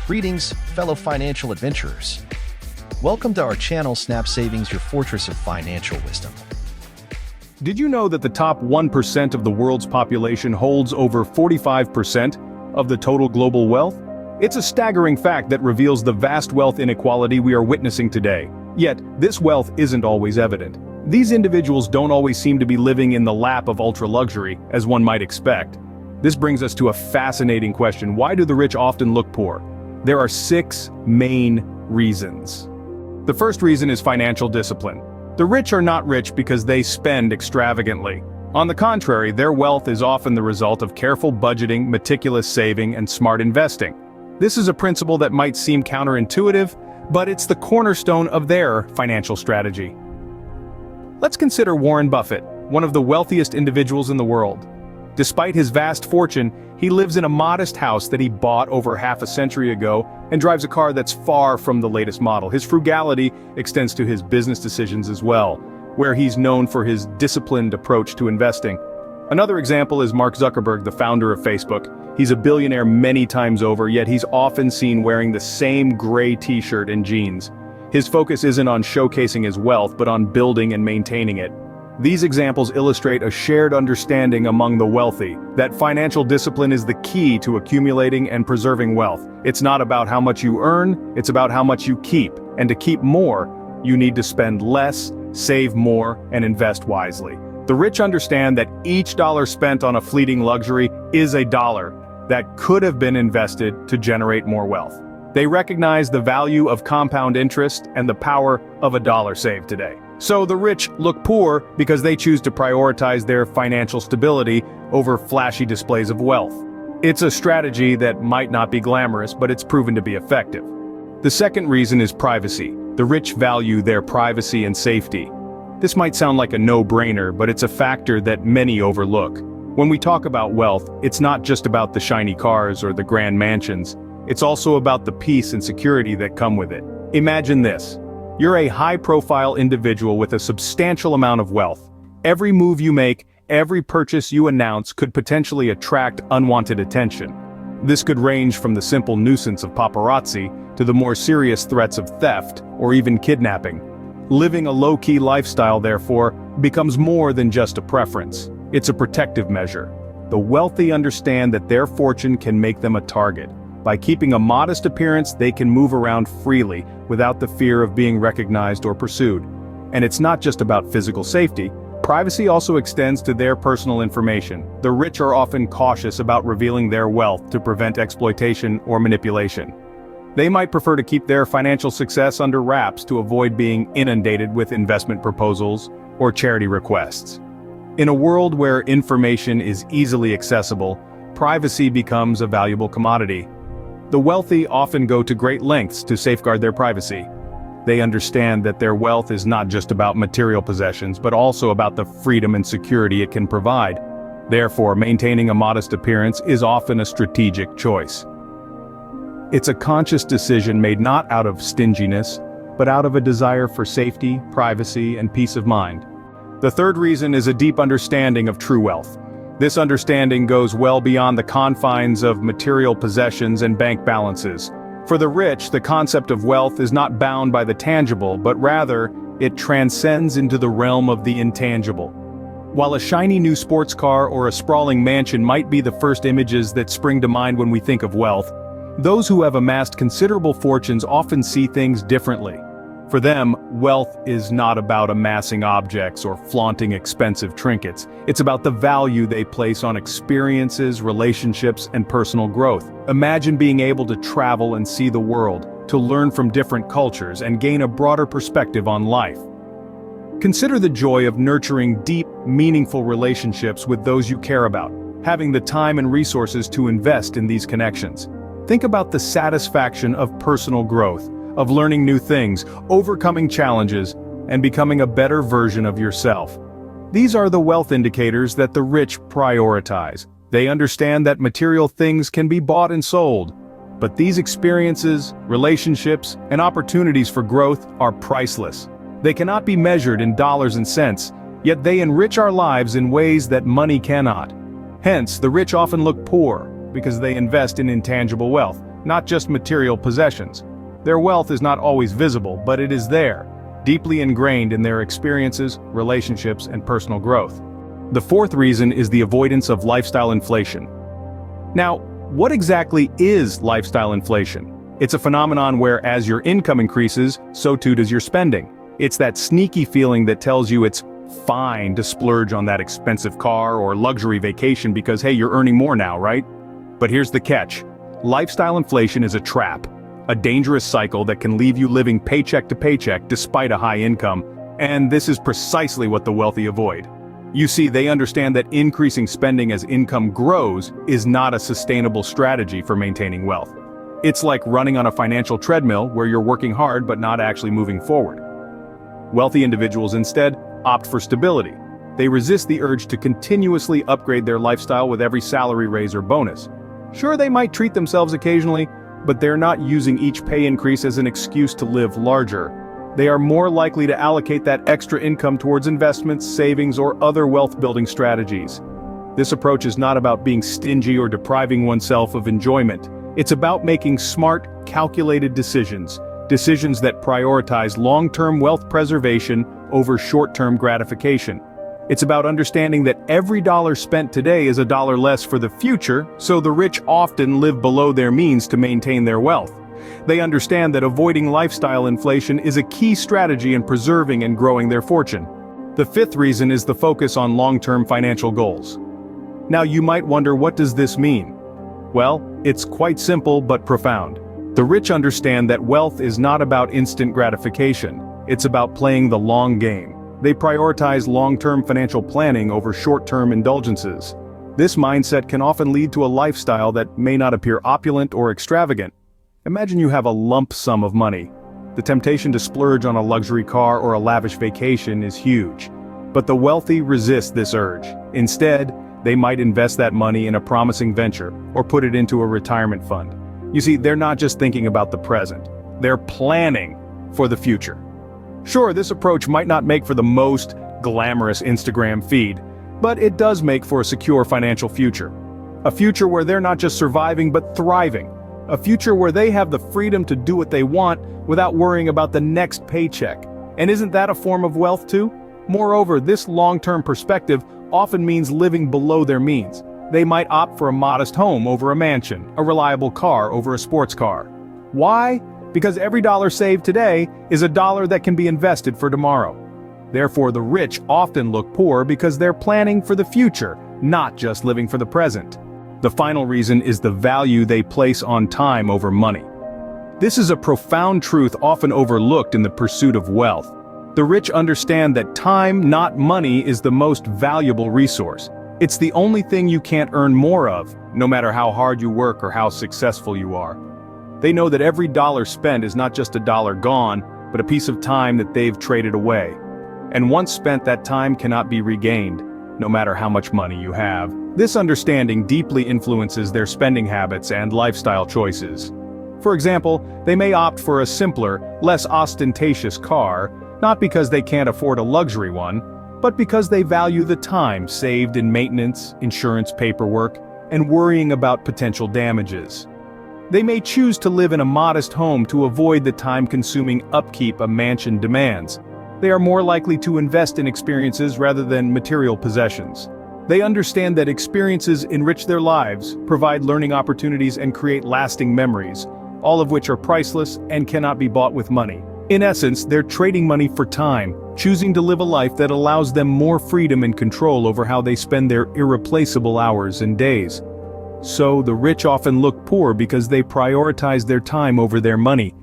Greetings, fellow financial adventurers. Welcome to our channel Snap Savings, your fortress of financial wisdom. Did you know that the top 1% of the world's population holds over 45% of the total global wealth? It's a staggering fact that reveals the vast wealth inequality we are witnessing today. Yet, this wealth isn't always evident. These individuals don't always seem to be living in the lap of ultra-luxury, as one might expect. This brings us to a fascinating question: why do the rich often look poor? There are 6 main reasons. The first reason is financial discipline. The rich are not rich because they spend extravagantly. On the contrary, their wealth is often the result of careful budgeting, meticulous saving, and smart investing. This is a principle that might seem counterintuitive, but it's the cornerstone of their financial strategy. Let's consider Warren Buffett, one of the wealthiest individuals in the world. Despite his vast fortune, he lives in a modest house that he bought over half a century ago and drives a car that's far from the latest model. His frugality extends to his business decisions as well, where he's known for his disciplined approach to investing. Another example is Mark Zuckerberg, the founder of Facebook. He's a billionaire many times over, yet he's often seen wearing the same gray t-shirt and jeans. His focus isn't on showcasing his wealth, but on building and maintaining it. These examples illustrate a shared understanding among the wealthy that financial discipline is the key to accumulating and preserving wealth. It's not about how much you earn, it's about how much you keep. And to keep more, you need to spend less, save more, and invest wisely. The rich understand that each dollar spent on a fleeting luxury is a dollar that could have been invested to generate more wealth. They recognize the value of compound interest and the power of a dollar saved today. So the rich look poor because they choose to prioritize their financial stability over flashy displays of wealth. It's a strategy that might not be glamorous, but it's proven to be effective. The second reason is privacy. The rich value their privacy and safety. This might sound like a no-brainer, but it's a factor that many overlook. When we talk about wealth, it's not just about the shiny cars or the grand mansions. It's also about the peace and security that come with it. Imagine this. You're a high-profile individual with a substantial amount of wealth. Every move you make, every purchase you announce could potentially attract unwanted attention. This could range from the simple nuisance of paparazzi to the more serious threats of theft or even kidnapping. Living a low-key lifestyle, therefore, becomes more than just a preference. It's a protective measure. The wealthy understand that their fortune can make them a target. By keeping a modest appearance, they can move around freely without the fear of being recognized or pursued. And it's not just about physical safety. Privacy also extends to their personal information. The rich are often cautious about revealing their wealth to prevent exploitation or manipulation. They might prefer to keep their financial success under wraps to avoid being inundated with investment proposals or charity requests. In a world where information is easily accessible, privacy becomes a valuable commodity. The wealthy often go to great lengths to safeguard their privacy. They understand that their wealth is not just about material possessions, but also about the freedom and security it can provide. Therefore, maintaining a modest appearance is often a strategic choice. It's a conscious decision made not out of stinginess, but out of a desire for safety, privacy, and peace of mind. The third reason is a deep understanding of true wealth. This understanding goes well beyond the confines of material possessions and bank balances. For the rich, the concept of wealth is not bound by the tangible, but rather, it transcends into the realm of the intangible. While a shiny new sports car or a sprawling mansion might be the first images that spring to mind when we think of wealth, those who have amassed considerable fortunes often see things differently. For them, wealth is not about amassing objects or flaunting expensive trinkets. It's about the value they place on experiences, relationships, and personal growth. Imagine being able to travel and see the world, to learn from different cultures, and gain a broader perspective on life. Consider the joy of nurturing deep, meaningful relationships with those you care about, having the time and resources to invest in these connections. Think about the satisfaction of personal growth, of learning new things, overcoming challenges, and becoming a better version of yourself. These are the wealth indicators that the rich prioritize. They understand that material things can be bought and sold, but these experiences, relationships, and opportunities for growth are priceless. They cannot be measured in dollars and cents, yet they enrich our lives in ways that money cannot. Hence, the rich often look poor, because they invest in intangible wealth. not just material possessions. Their wealth is not always visible, but it is there, deeply ingrained in their experiences, relationships, and personal growth. The fourth reason is the avoidance of lifestyle inflation. Now, what exactly is lifestyle inflation? It's a phenomenon where as your income increases, so too does your spending. It's that sneaky feeling that tells you it's fine to splurge on that expensive car or luxury vacation because, hey, you're earning more now, right? But here's the catch. Lifestyle inflation is a trap, a dangerous cycle that can leave you living paycheck to paycheck despite a high income, and this is precisely what the wealthy avoid. You see, they understand that increasing spending as income grows is not a sustainable strategy for maintaining wealth. It's like running on a financial treadmill where you're working hard but not actually moving forward. Wealthy individuals instead opt for stability. They resist the urge to continuously upgrade their lifestyle with every salary raise or bonus. Sure, they might treat themselves occasionally, but they're not using each pay increase as an excuse to live larger. They are more likely to allocate that extra income towards investments, savings, or other wealth-building strategies. This approach is not about being stingy or depriving oneself of enjoyment. It's about making smart, calculated decisions that prioritize long-term wealth preservation over short-term gratification. It's about understanding that every dollar spent today is a dollar less for the future, so the rich often live below their means to maintain their wealth. They understand that avoiding lifestyle inflation is a key strategy in preserving and growing their fortune. The fifth reason is the focus on long-term financial goals. Now you might wonder, what does this mean? Well, it's quite simple but profound. The rich understand that wealth is not about instant gratification. It's about playing the long game. They prioritize long-term financial planning over short-term indulgences. This mindset can often lead to a lifestyle that may not appear opulent or extravagant. Imagine you have a lump sum of money. The temptation to splurge on a luxury car or a lavish vacation is huge. But the wealthy resist this urge. Instead, they might invest that money in a promising venture or put it into a retirement fund. You see, they're not just thinking about the present. They're planning for the future. Sure, this approach might not make for the most glamorous Instagram feed, but it does make for a secure financial future. A future where they're not just surviving but thriving. A future where they have the freedom to do what they want without worrying about the next paycheck. And isn't that a form of wealth too? Moreover, this long-term perspective often means living below their means. They might opt for a modest home over a mansion, a reliable car over a sports car. Why? Because every dollar saved today is a dollar that can be invested for tomorrow. Therefore, the rich often look poor because they're planning for the future, not just living for the present. The final reason is the value they place on time over money. This is a profound truth often overlooked in the pursuit of wealth. The rich understand that time, not money, is the most valuable resource. It's the only thing you can't earn more of, no matter how hard you work or how successful you are. They know that every dollar spent is not just a dollar gone, but a piece of time that they've traded away. And once spent, that time cannot be regained, no matter how much money you have. This understanding deeply influences their spending habits and lifestyle choices. For example, they may opt for a simpler, less ostentatious car, not because they can't afford a luxury one, but because they value the time saved in maintenance, insurance paperwork, and worrying about potential damages. They may choose to live in a modest home to avoid the time-consuming upkeep a mansion demands. They are more likely to invest in experiences rather than material possessions. They understand that experiences enrich their lives, provide learning opportunities, and create lasting memories, all of which are priceless and cannot be bought with money. In essence, they're trading money for time, choosing to live a life that allows them more freedom and control over how they spend their irreplaceable hours and days. So, the rich often look poor because they prioritize their time over their money.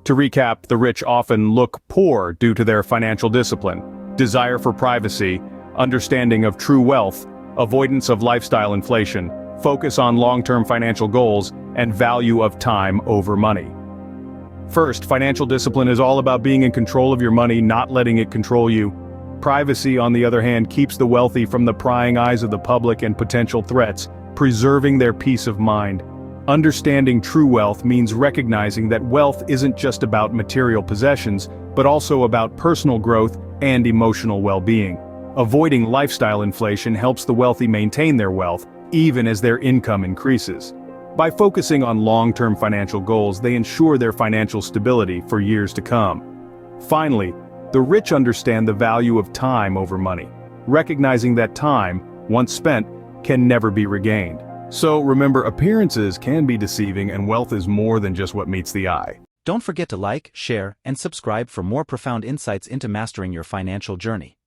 To recap, the rich often look poor due to their financial discipline, desire for privacy, understanding of true wealth, avoidance of lifestyle inflation, focus on long-term financial goals, and value of time over money. First, financial discipline is all about being in control of your money, not letting it control you. Privacy, on the other hand, keeps the wealthy from the prying eyes of the public and potential threats, preserving their peace of mind. Understanding true wealth means recognizing that wealth isn't just about material possessions, but also about personal growth and emotional well-being. Avoiding lifestyle inflation helps the wealthy maintain their wealth, even as their income increases. By focusing on long-term financial goals, they ensure their financial stability for years to come. Finally, the rich understand the value of time over money, recognizing that time, once spent, can never be regained. So remember, appearances can be deceiving and wealth is more than just what meets the eye. Don't forget to like, share, and subscribe for more profound insights into mastering your financial journey.